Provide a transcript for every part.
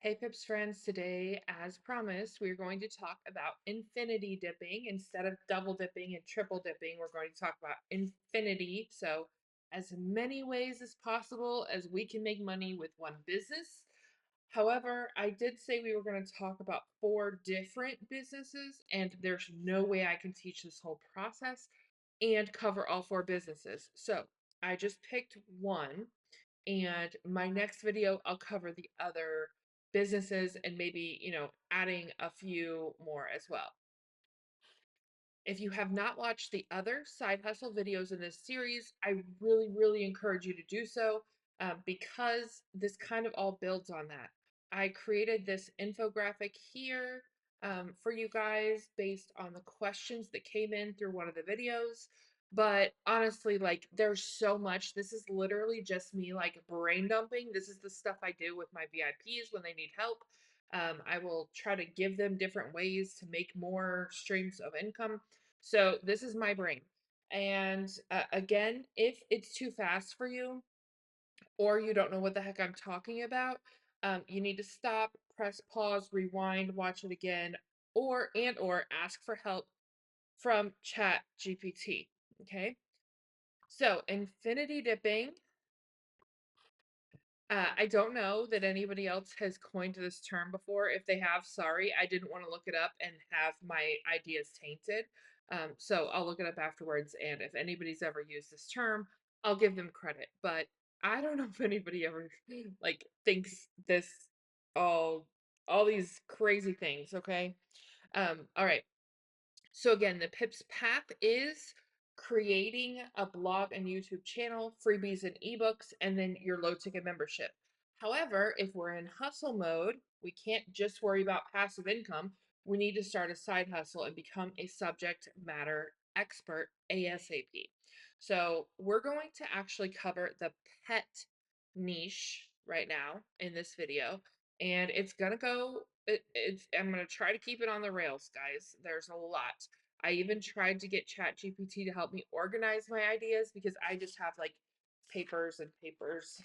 Hey Pips friends, today, as promised, we're going to talk about infinity dipping. Instead of double dipping and triple dipping, we're going to talk about infinity. So, as many ways as possible as we can make money with one business. However, I did say we were going to talk about four different businesses, and there's no way I can teach this whole process and cover all four businesses. So, I just picked one, and my next video I'll cover the other businesses and maybe, adding a few more as well. If you have not watched the other side hustle videos in this series, I really, really encourage you to do so because this kind of all builds on that. I created this infographic here for you guys based on the questions that came in through one of the videos. But honestly, like, there's so much. This is literally just me, like, brain dumping. This is the stuff I do with my VIPs when they need help. I will try to give them different ways to make more streams of income. So this is my brain. And again, if it's too fast for you or you don't know what the heck I'm talking about, you need to stop, press pause, rewind, watch it again, or ask for help from Chat GPT. Okay. So infinity dipping, I don't know that anybody else has coined this term before. If they have, sorry, I didn't want to look it up and have my ideas tainted. So I'll look it up afterwards. And if anybody's ever used this term, I'll give them credit. But I don't know if anybody ever like thinks this all these crazy things. Okay. All right. So again, the PIPS path is creating a blog and YouTube channel, freebies and ebooks, and then your low ticket membership. However, if we're in hustle mode, we can't just worry about passive income. We need to start a side hustle and become a subject matter expert ASAP. So we're going to actually cover the pet niche right now in this video, and it's gonna go I'm gonna try to keep it on the rails, guys. There's a lot. I even tried to get Chat GPT to help me organize my ideas because I just have like papers and papers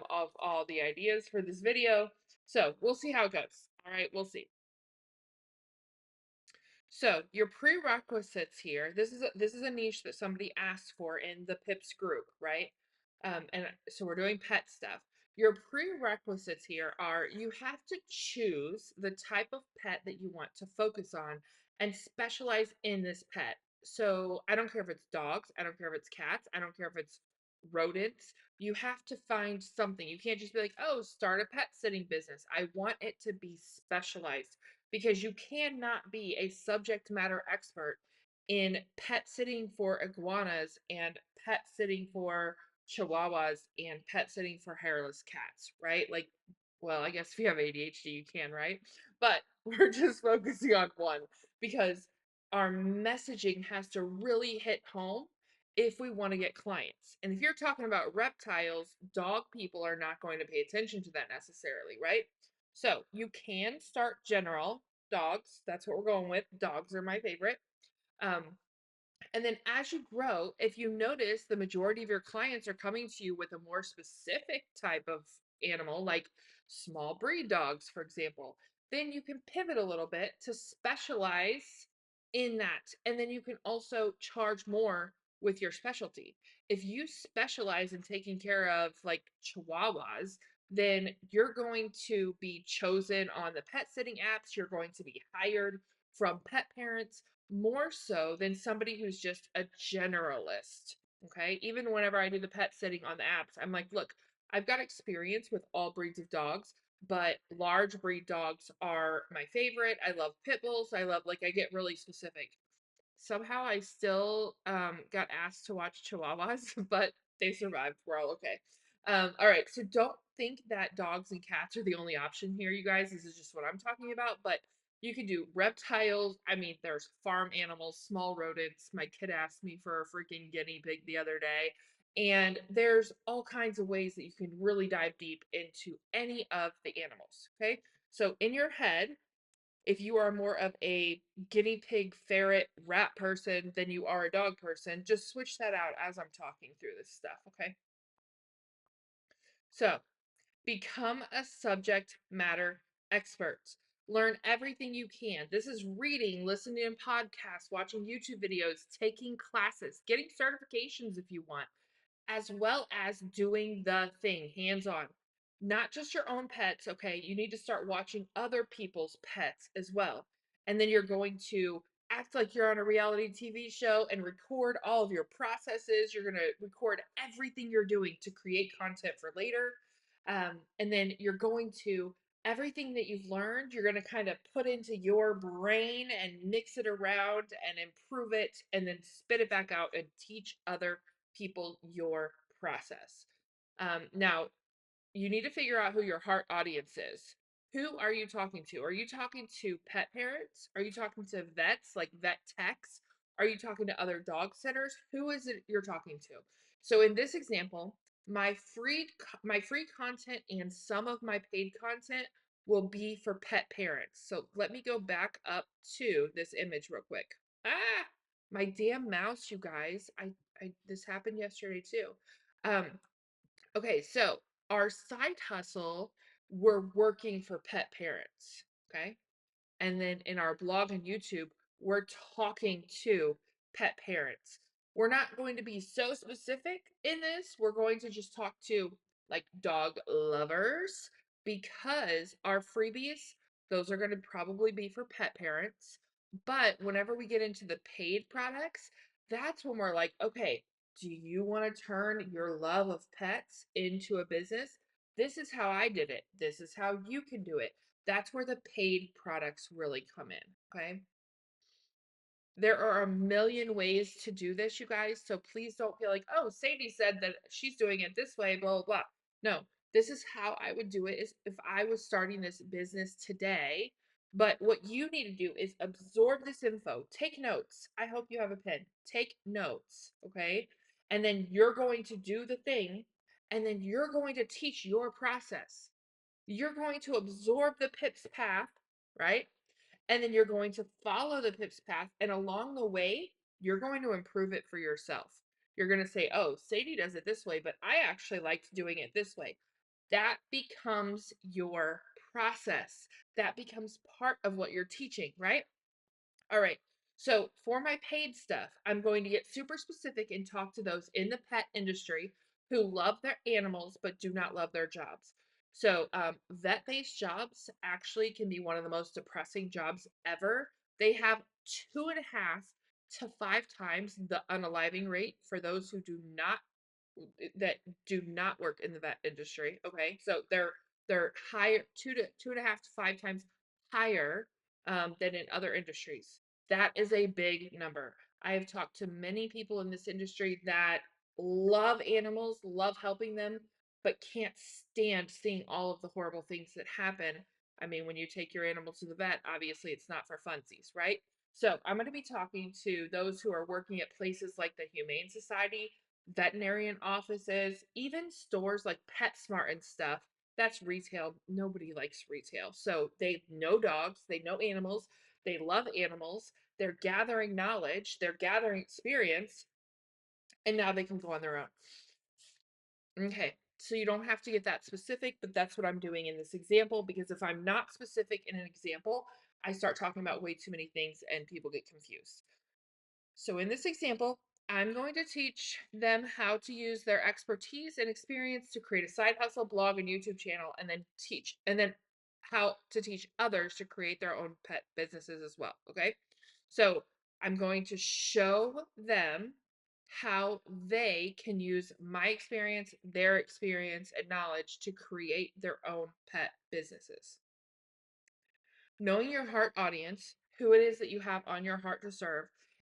of all the ideas for this video. So we'll see how it goes. All right, we'll see. So your prerequisites here. This is a niche that somebody asked for in the Pips group, right? And so we're doing pet stuff. Your prerequisites here are you have to choose the type of pet that you want to focus on and specialize in this pet. So I don't care if it's dogs, I don't care if it's cats, I don't care if it's rodents. You have to find something. You can't just be like, oh, start a pet sitting business. I want it to be specialized because you cannot be a subject matter expert in pet sitting for iguanas and pet sitting for chihuahuas and pet sitting for hairless cats, right? Like, well, I guess if you have ADHD, you can, right? But we're just focusing on one because our messaging has to really hit home if we want to get clients. And if you're talking about reptiles, dog people are not going to pay attention to that necessarily, right? So you can start general dogs. That's what we're going with. Dogs are my favorite. Um, and then as you grow, if you notice the majority of your clients are coming to you with a more specific type of animal, like small breed dogs, for example, then you can pivot a little bit to specialize in that. And then you can also charge more with your specialty. If you specialize in taking care of like chihuahuas, then you're going to be chosen on the pet sitting apps. You're going to be hired from pet parents more so than somebody who's just a generalist. Okay. Even whenever I do the pet sitting on the apps, I'm like, look, I've got experience with all breeds of dogs, but large breed dogs are my favorite. I love pit bulls. I get really specific. Somehow I still got asked to watch chihuahuas, but they survived. We're all okay. All right, so don't think that dogs and cats are the only option here, you guys. This is just what I'm talking about, but you can do reptiles. I mean, there's farm animals, small rodents. My kid asked me for a freaking guinea pig the other day. And there's all kinds of ways that you can really dive deep into any of the animals. Okay. So in your head, if you are more of a guinea pig, ferret, rat person than you are a dog person, just switch that out as I'm talking through this stuff, okay? So, Become a subject matter expert. Learn everything you can. This is reading, listening to podcasts, watching YouTube videos, taking classes, getting certifications if you want, as well as doing the thing hands on. Not just your own pets, okay? You need to start watching other people's pets as well. And then you're going to act like you're on a reality TV show and record all of your processes. You're going to record everything you're doing to create content for later. And then you're going to, everything that you've learned, you're going to kind of put into your brain and mix it around and improve it and then spit it back out and teach other people your process. Now, you need to figure out who your heart audience is. Who are you talking to? Are you talking to pet parents? Are you talking to vets, like vet techs? Are you talking to other dog sitters? Who is it you're talking to? So in this example, my free content and some of my paid content will be for pet parents. So let me go back up to this image real quick. Ah, my damn mouse, you guys. I this happened yesterday too. Um, Okay, so our side hustle, we're working for pet parents. Okay. And then in our blog and YouTube, we're talking to pet parents. We're not going to be so specific in this. We're going to just talk to like dog lovers because our freebies, those are going to probably be for pet parents. But whenever we get into the paid products, that's when we're like, okay, do you want to turn your love of pets into a business? This is how I did it. This is how you can do it. That's where the paid products really come in, okay? There are a million ways to do this, you guys. So please don't feel like, oh, Sadie said that she's doing it this way, blah, blah, blah. No, this is how I would do it is if I was starting this business today. But what you need to do is absorb this info, take notes. I hope you have a pen. Take notes, okay? And then you're going to do the thing, and then you're going to teach your process. You're going to absorb the PIP's path, right? And then you're going to follow the PIP's path. And along the way, you're going to improve it for yourself. You're going to say, oh, Sadie does it this way, but I actually liked doing it this way. That becomes your process. That becomes part of what you're teaching, right? All right. So for my paid stuff, I'm going to get super specific and talk to those in the pet industry who love their animals but do not love their jobs. So vet-based jobs actually can be one of the most depressing jobs ever. They have 2.5 to 5 times the unaliving rate for those who do not work in the vet industry. Okay, so they're higher, 2.5 to 5 times higher than in other industries. That is a big number. I have talked to many people in this industry that love animals, love helping them, but can't stand seeing all of the horrible things that happen. I mean, when you take your animal to the vet, obviously it's not for funsies, right? So I'm going to be talking to those who are working at places like the Humane Society, veterinarian offices, even stores like PetSmart and stuff. That's retail. Nobody likes retail. So they know dogs, they know animals, they love animals, they're gathering knowledge, they're gathering experience, and now they can go on their own. Okay, so you don't have to get that specific, but that's what I'm doing in this example because if I'm not specific in an example, I start talking about way too many things and people get confused. So in this example, I'm going to teach them how to use their expertise and experience to create a side hustle, blog, and YouTube channel, and then how to teach others to create their own pet businesses as well. Okay. So I'm going to show them how they can use my experience, their experience, and knowledge to create their own pet businesses. Knowing your heart audience, who it is that you have on your heart to serve,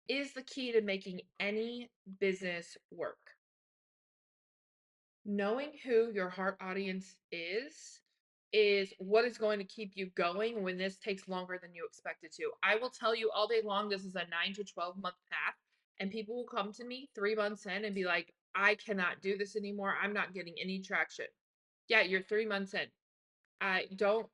is the key to making any business work. Knowing who your heart audience is what is going to keep you going when this takes longer than you expected to. I will tell you all day long this is a 9 to 12 month path, and people will come to me 3 months in and be like, I cannot do this anymore. I'm not getting any traction. Yeah, you're 3 months in. I don't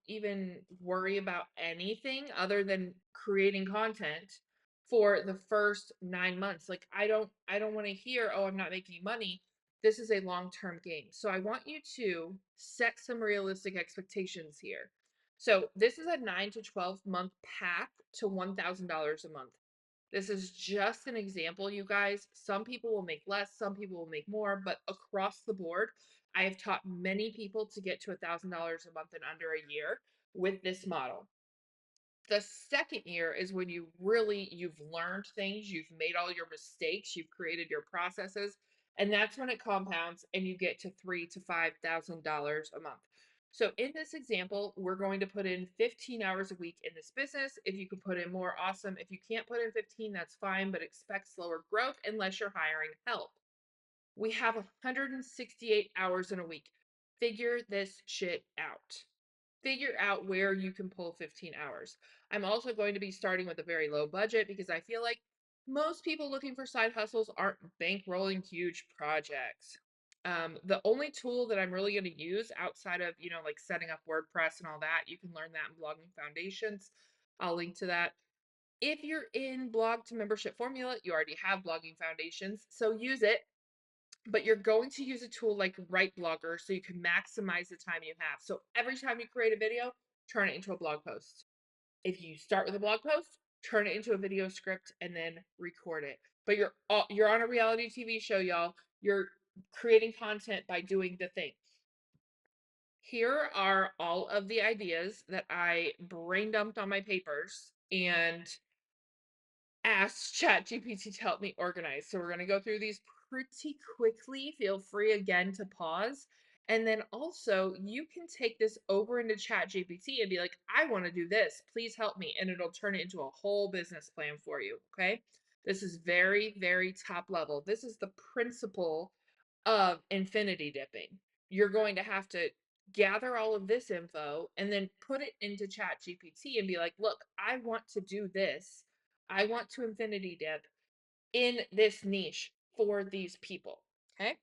even worry about anything other than creating content for the first 9 months. Like I don't want to hear, oh, I'm not making money. This is a long-term game. So I want you to set some realistic expectations here. So this is a 9 to 12 month path to $1,000 a month. This is just an example, you guys. Some people will make less, some people will make more, but across the board, I have taught many people to get to $1,000 a month in under a year with this model. The second year is when you've learned things, you've made all your mistakes, you've created your processes, and that's when it compounds and you get to $3,000 to $5,000 a month. So in this example, we're going to put in 15 hours a week in this business. If you can put in more, awesome. If you can't put in 15, that's fine, but expect slower growth unless you're hiring help. We have 168 hours in a week. Figure this shit out. Figure out where you can pull 15 hours. I'm also going to be starting with a very low budget because I feel like most people looking for side hustles aren't bankrolling huge projects. The only tool that I'm really going to use outside of, like setting up WordPress and all that, you can learn that in Blogging Foundations. I'll link to that. If you're in blog to membership formula, you already have Blogging Foundations, so use it. But you're going to use a tool like Write Blogger so you can maximize the time you have. So every time you create a video, turn it into a blog post. If you start with a blog post, turn it into a video script and then record it. But you're on a reality TV show, y'all. You're creating content by doing the thing. Here are all of the ideas that I brain dumped on my papers and asked ChatGPT to help me organize. So we're going to go through these pretty quickly. Feel free again to pause. And then also, you can take this over into ChatGPT and be like, I want to do this. Please help me. And it'll turn it into a whole business plan for you. Okay. This is very, very top level. This is the principle of infinity dipping. You're going to have to gather all of this info and then put it into ChatGPT and be like, look, I want to do this. I want to infinity dip in this niche for these people. Okay.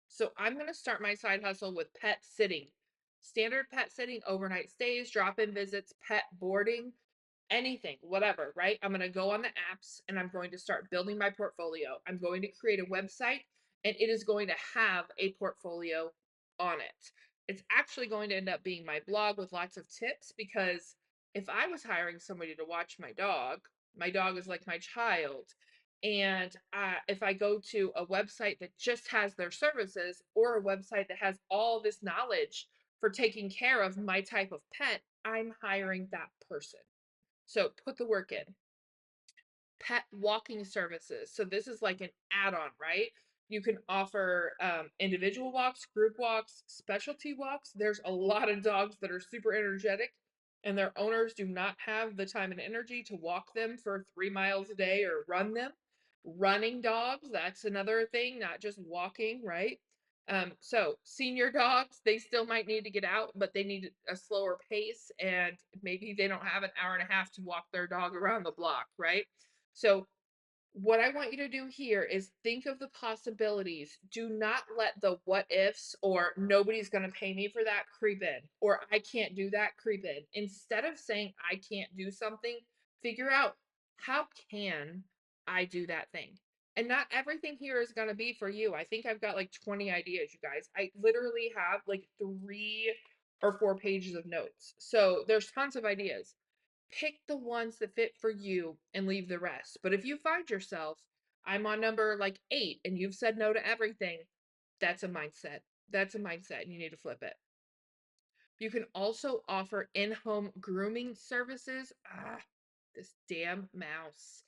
So I'm going to start my side hustle with pet sitting. Standard pet sitting, overnight stays, drop in visits, pet boarding, anything, whatever, right? I'm going to go on the apps and I'm going to start building my portfolio. I'm going to create a website and it is going to have a portfolio on it. It's actually going to end up being my blog with lots of tips because if I was hiring somebody to watch my dog is like my child. And if I go to a website that just has their services or a website that has all this knowledge for taking care of my type of pet, I'm hiring that person. So put the work in. Pet walking services. So this is like an add-on, right? You can offer individual walks, group walks, specialty walks. There's a lot of dogs that are super energetic and their owners do not have the time and energy to walk them for 3 miles a day or run them. Running dogs, that's another thing, not just walking, right? So senior dogs, they still might need to get out, but they need a slower pace and maybe they don't have an hour and a half to walk their dog around the block, right? So what I want you to do here is think of the possibilities. Do not let the what ifs or nobody's going to pay me for that creep in or I can't do that creep in. Instead of saying I can't do something, figure out how can I do that thing? And not everything here is going to be for you. I think I've got like 20 ideas, you guys. I literally have like 3 or 4 pages of notes. So there's tons of ideas. Pick the ones that fit for you and leave the rest. But if you find yourself, I'm on number like 8 and you've said no to everything, that's a mindset. That's a mindset and you need to flip it. You can also offer in-home grooming services. This damn mouse.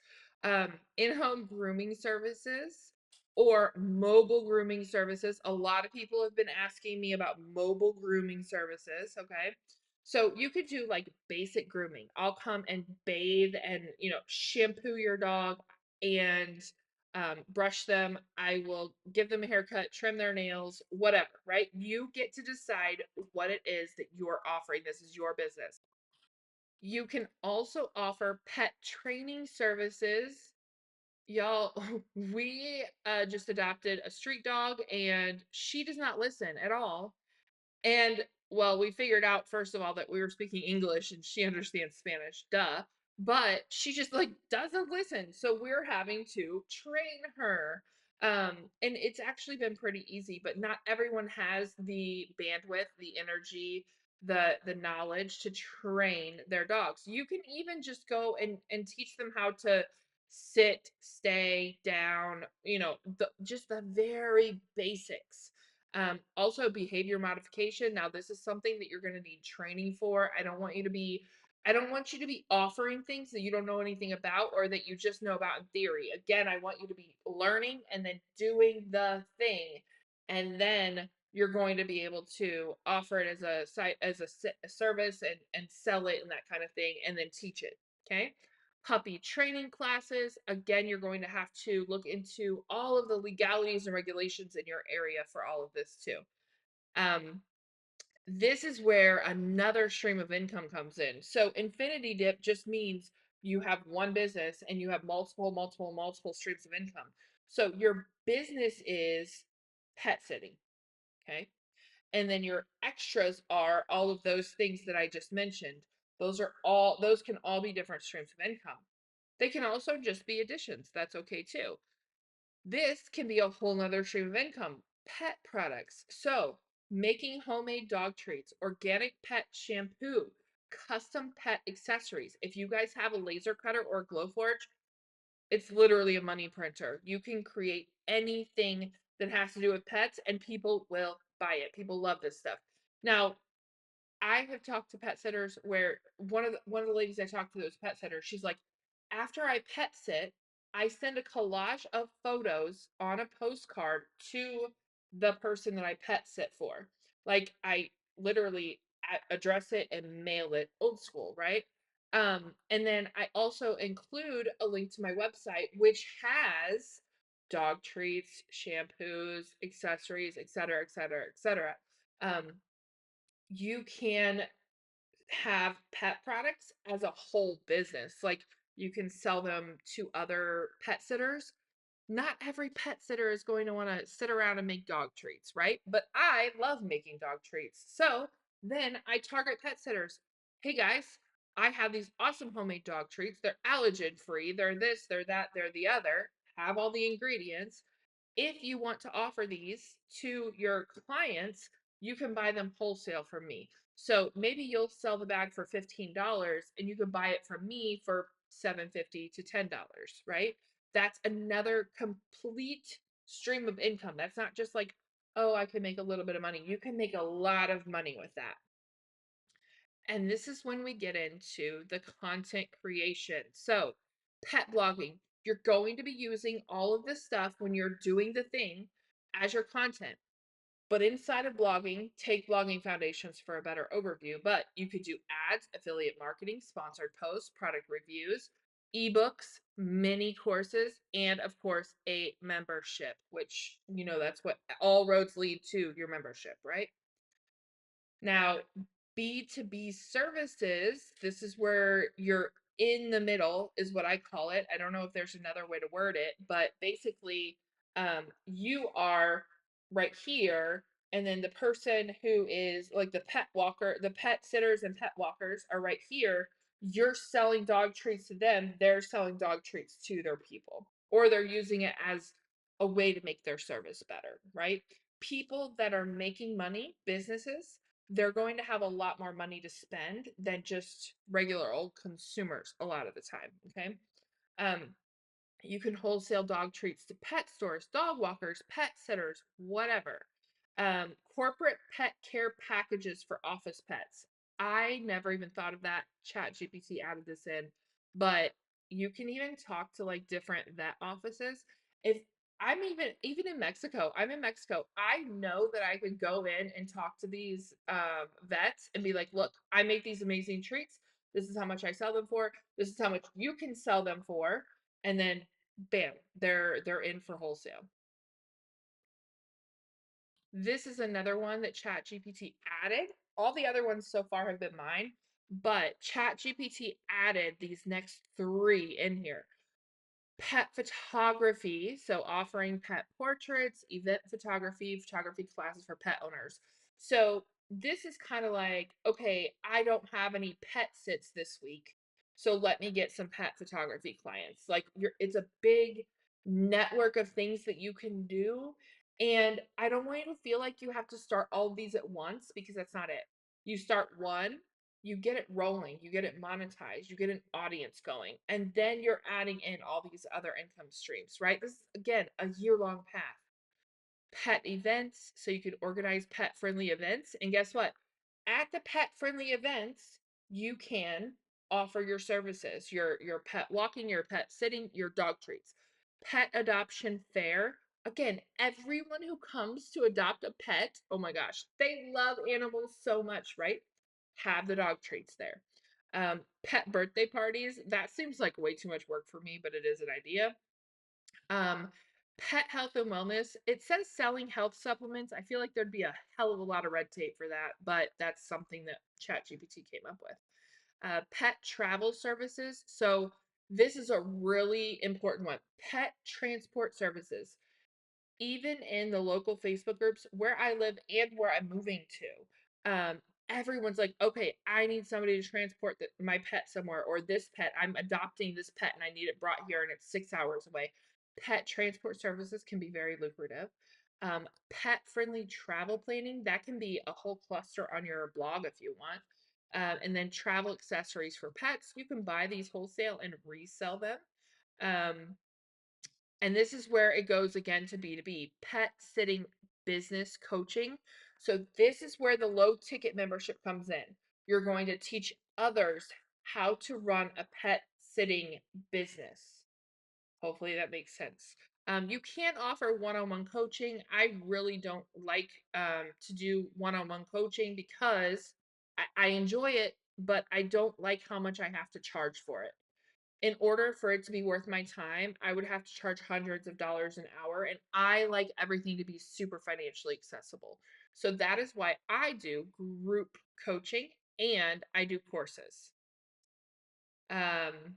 In-home grooming services or mobile grooming services. A lot of people have been asking me about mobile grooming services, okay? So you could do like basic grooming. I'll come and bathe and, shampoo your dog and brush them. I will give them a haircut, trim their nails, whatever, right? You get to decide what it is that you're offering. This is your business. You can also offer pet training services. Y'all, we just adopted a street dog and she does not listen at all. And well, we figured out first of all that we were speaking English and she understands Spanish, duh. But she just like doesn't listen. So we're having to train her. And it's actually been pretty easy, but not everyone has the bandwidth, the energy, the knowledge to train their dogs. You can even just go and teach them how to sit, stay down, just the very basics. Also behavior modification. Now, this is something that you're going to need training for. I don't want you to be offering things that you don't know anything about or that you just know about in theory. Again, I want you to be learning and then doing the thing. And then you're going to be able to offer it as a site, as a service, and sell it and that kind of thing, and then teach it. Okay. Puppy training classes. Again, you're going to have to look into all of the legalities and regulations in your area for all of this too. Um, this is where another stream of income comes in. So infinity dip just means you have one business and you have multiple streams of income. So your business is pet sitting, okay? And then your extras are all of those things that I just mentioned. Those can all be different streams of income. They can also just be additions. That's okay too. This can be a whole nother stream of income. Pet products. So, making homemade dog treats, organic pet shampoo, custom pet accessories. If you guys have a laser cutter or a Glowforge, it's literally a money printer. You can create anything that has to do with pets, and people will buy it. People love this stuff. Now, I have talked to pet sitters where one of the ladies I talked to that was pet sitter, she's like, after I pet sit, I send a collage of photos on a postcard to the person that I pet sit for. Like I literally address it and mail it old school, right? And then I also include a link to my website, which has dog treats, shampoos, accessories, etc., etc., etc. You can have pet products as a whole business. Like you can sell them to other pet sitters. Not every pet sitter is going to want to sit around and make dog treats, right? But I love making dog treats. So then I target pet sitters. Hey guys, I have these awesome homemade dog treats. They're allergen free. They're this, they're that, they're the other. Have all the ingredients. If you want to offer these to your clients, you can buy them wholesale from me. So maybe you'll sell the bag for $15 and you can buy it from me for $7.50 to $10, right? That's another complete stream of income. That's not just like, oh, I can make a little bit of money. You can make a lot of money with that. And this is when we get into the content creation. So, pet blogging, you're going to be using all of this stuff when you're doing the thing as your content. But inside of blogging, take blogging foundations for a better overview. But you could do ads, affiliate marketing, sponsored posts, product reviews, ebooks, mini courses, and of course, a membership, which, that's what all roads lead to your membership, right? Now, B2B services, this is where you're in the middle, is what I call it. I don't know if there's another way to word it, but basically, you are right here, and then the person who is like the pet sitters and pet walkers are right here. You're selling dog treats to them, they're selling dog treats to their people, or they're using it as a way to make their service better, right? People that are making money, businesses, they're going to have a lot more money to spend than just regular old consumers a lot of the time. Okay. Um, you can wholesale dog treats to pet stores, dog walkers, pet sitters, whatever. Corporate pet care packages for office pets. I never even thought of that. Chat GPT added this in, but you can even talk to like different vet offices. If I'm even in Mexico, I'm in Mexico. I know that I could go in and talk to these vets and be like, look, I make these amazing treats. This is how much I sell them for. This is how much you can sell them for, and then bam, they're in for wholesale. This is another one that ChatGPT added. All the other ones so far have been mine, but ChatGPT added these next three in here. Pet photography, so offering pet portraits, event photography, photography classes for pet owners. So this is kind of like, okay, I don't have any pet sits this week, so let me get some pet photography clients. Like it's a big network of things that you can do. And I don't want you to feel like you have to start all of these at once because that's not it. You start one, you get it rolling, you get it monetized, you get an audience going, and then you're adding in all these other income streams, right? This is, again, a year-long path. Pet events, so you can organize pet-friendly events. And guess what? At the pet-friendly events, you can offer your services, your pet walking, your pet sitting, your dog treats. Pet adoption fair. Again, everyone who comes to adopt a pet, oh my gosh, they love animals so much, right? Have the dog treats there. Pet birthday parties, that seems like way too much work for me, but it is an idea. Um, Pet health and wellness. It says selling health supplements. I feel like there'd be a hell of a lot of red tape for that, but that's something that ChatGPT came up with. Pet travel services. So this is a really important one. Pet transport services, even in the local Facebook groups where I live and where I'm moving to, everyone's like, okay, I need somebody to transport my pet somewhere, or this pet, I'm adopting this pet and I need it brought here and it's 6 hours away. Pet transport services can be very lucrative. Pet friendly travel planning, that can be a whole cluster on your blog if you want. And then travel accessories for pets, you can buy these wholesale and resell them. Um, and this is where it goes again to B2B, pet sitting business coaching. So this is where the low ticket membership comes in. You're going to teach others how to run a pet sitting business. Hopefully that makes sense. You can offer one-on-one coaching. I really don't like to do one-on-one coaching because I enjoy it, but I don't like how much I have to charge for it. In order for it to be worth my time, I would have to charge hundreds of dollars an hour, and I like everything to be super financially accessible. So that is why I do group coaching and I do courses. Um,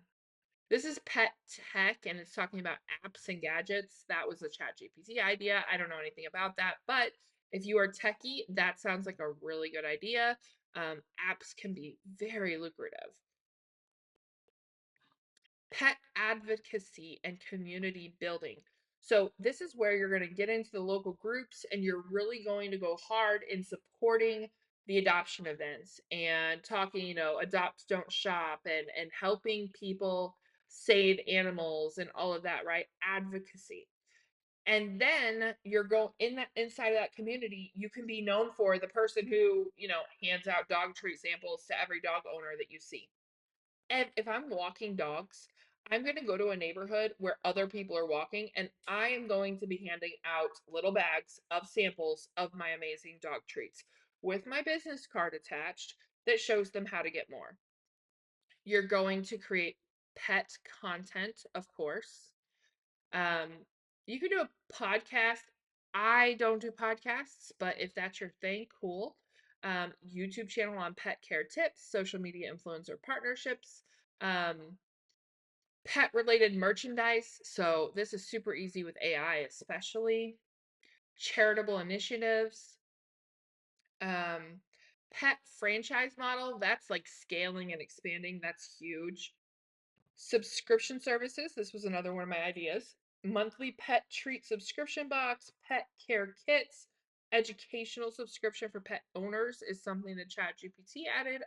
this is pet tech and it's talking about apps and gadgets. That was a ChatGPT idea. I don't know anything about that, but if you are techie, that sounds like a really good idea. Apps can be very lucrative. Pet advocacy and community building. So this is where you're going to get into the local groups and you're really going to go hard in supporting the adoption events and talking, adopt, don't shop, and helping people save animals and all of that, right? Advocacy. And then you're going in that inside of that community, you can be known for the person who, hands out dog treat samples to every dog owner that you see. And if I'm walking dogs, I'm going to go to a neighborhood where other people are walking, and I am going to be handing out little bags of samples of my amazing dog treats with my business card attached that shows them how to get more. You're going to create pet content, of course. Um, you can do a podcast. I don't do podcasts, but if that's your thing, cool. YouTube channel on pet care tips, social media influencer partnerships, um, pet related merchandise. So this is super easy with AI, especially charitable initiatives, um, pet franchise model. That's like scaling and expanding. That's huge. Subscription services. This was another one of my ideas. Monthly pet treat subscription box, pet care kits, educational subscription for pet owners is something that ChatGPT added.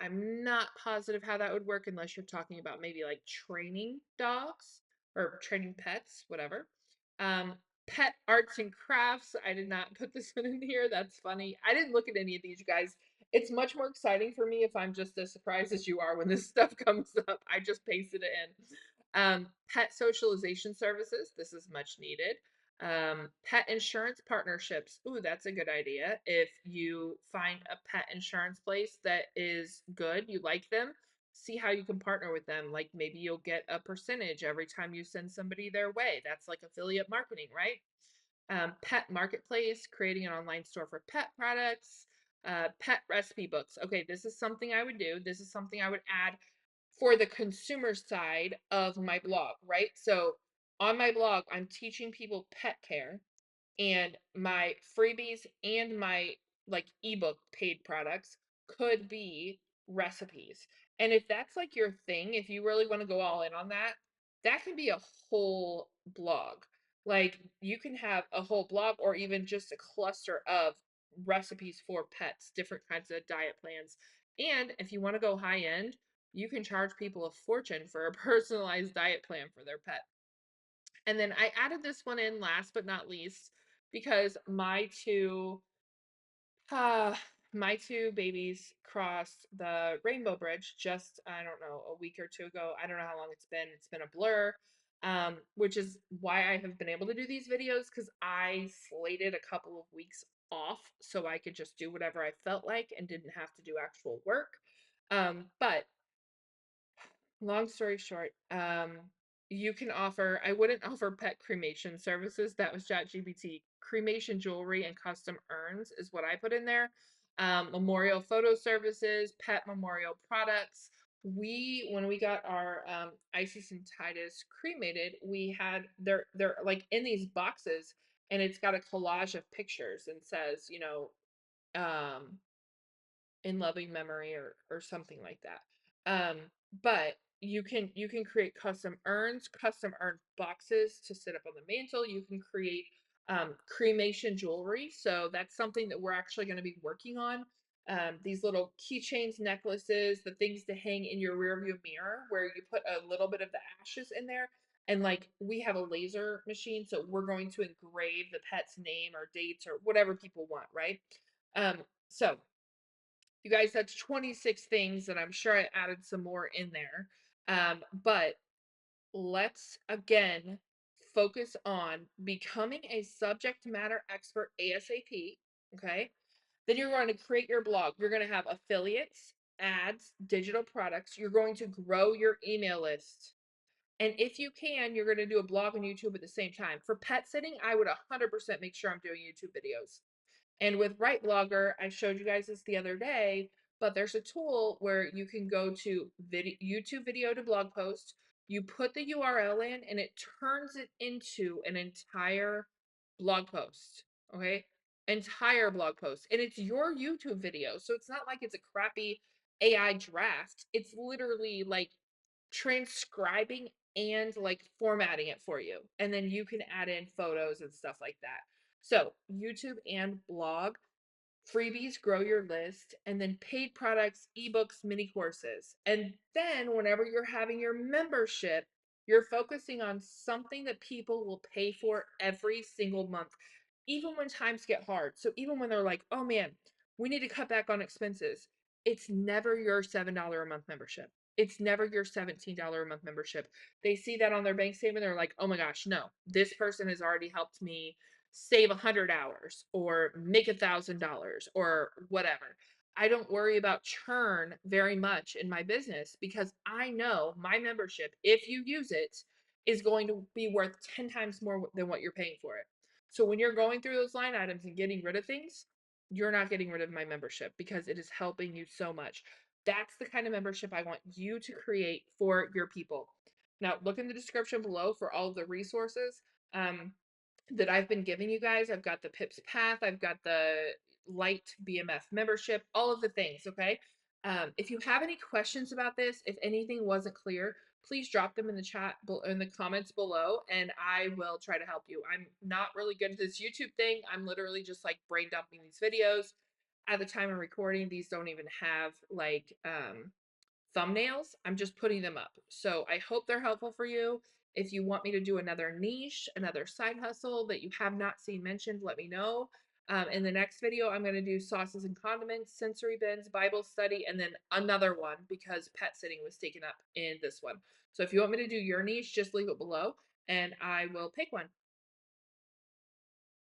I'm not positive how that would work unless you're talking about maybe like training dogs or training pets, whatever. Um, Pet arts and crafts. I did not put this one in here. That's funny. I didn't look at any of these, you guys. It's much more exciting for me if I'm just as surprised as you are when this stuff comes up. I just pasted it in. Pet socialization services. This is much needed. Pet insurance partnerships. Ooh, that's a good idea. If you find a pet insurance place that is good, you like them, see how you can partner with them. Like maybe you'll get a percentage every time you send somebody their way. That's like affiliate marketing, right? Pet marketplace, creating an online store for pet products, pet recipe books. Okay, this is something I would do. This is something I would add for the consumer side of my blog, right? So on my blog, I'm teaching people pet care and my freebies and my like ebook paid products could be recipes. And if that's like your thing, if you really want to go all in on that, that can be a whole blog. Like you can have a whole blog or even just a cluster of recipes for pets, different kinds of diet plans. And if you want to go high end, you can charge people a fortune for a personalized diet plan for their pet. And then I added this one in last but not least because uh, my two babies crossed the Rainbow Bridge just, I don't know, a week or two ago. I don't know how long it's been. It's been a blur, which is why I have been able to do these videos because I slated a couple of weeks off so I could just do whatever I felt like and didn't have to do actual work. But long story short, you can offer, I wouldn't offer pet cremation services. That was ChatGPT. Cremation jewelry and custom urns is what I put in there. Memorial photo services, pet memorial products. When we got our Isis and Titus cremated, we had they're like in these boxes and it's got a collage of pictures and says, in loving memory or something like that. But you can create custom urns, custom urn boxes to sit up on the mantle. You can create cremation jewelry. So that's something that we're actually going to be working on. These little keychains, necklaces, the things to hang in your rearview mirror, where you put a little bit of the ashes in there. And like we have a laser machine, so we're going to engrave the pet's name or dates or whatever people want, right? So you guys, that's 26 things, and I'm sure I added some more in there. But let's again focus on becoming a subject matter expert ASAP. Okay. Then you're going to create your blog. You're going to have affiliates, ads, digital products. You're going to grow your email list. And if you can, you're going to do a blog on YouTube at the same time. For pet sitting, I would 100% make sure I'm doing YouTube videos. And with Right Blogger, I showed you guys this the other day, but there's a tool where you can go to YouTube video to blog post. You put the URL in and it turns it into an entire blog post. Okay. Entire blog post. And it's your YouTube video. So it's not like it's a crappy AI draft. It's literally like transcribing and like formatting it for you. And then you can add in photos and stuff like that. So, YouTube and blog, freebies, grow your list, and then paid products, ebooks, mini courses. And then, whenever you're having your membership, you're focusing on something that people will pay for every single month, even when times get hard. So, even when they're like, oh man, we need to cut back on expenses, it's never your $7 a month membership. It's never your $17 a month membership. They see that on their bank statement. They're like, oh my gosh, no, this person has already helped me save 100 hours or make $1,000 or whatever. I don't worry about churn very much in my business because I know my membership, if you use it, is going to be worth 10 times more than what you're paying for it. So when you're going through those line items and getting rid of things, you're not getting rid of my membership because it is helping you so much. That's the kind of membership I want you to create for your people. Now, look in the description below for all of the resources. That I've been giving you guys. I've got the PIPS Path, I've got the Light BMF membership, all of the things, okay? If you have any questions about this, if anything wasn't clear, please drop them in the chat, in the comments below, and I will try to help you. I'm not really good at this YouTube thing. I'm literally just like brain dumping these videos. At the time of recording, these don't even have like thumbnails. I'm just putting them up. So I hope they're helpful for you. If you want me to do another niche, another side hustle that you have not seen mentioned, let me know. In the next video, I'm going to do sauces and condiments, sensory bins, Bible study, and then another one because pet sitting was taken up in this one. So if you want me to do your niche, just leave it below and I will pick one.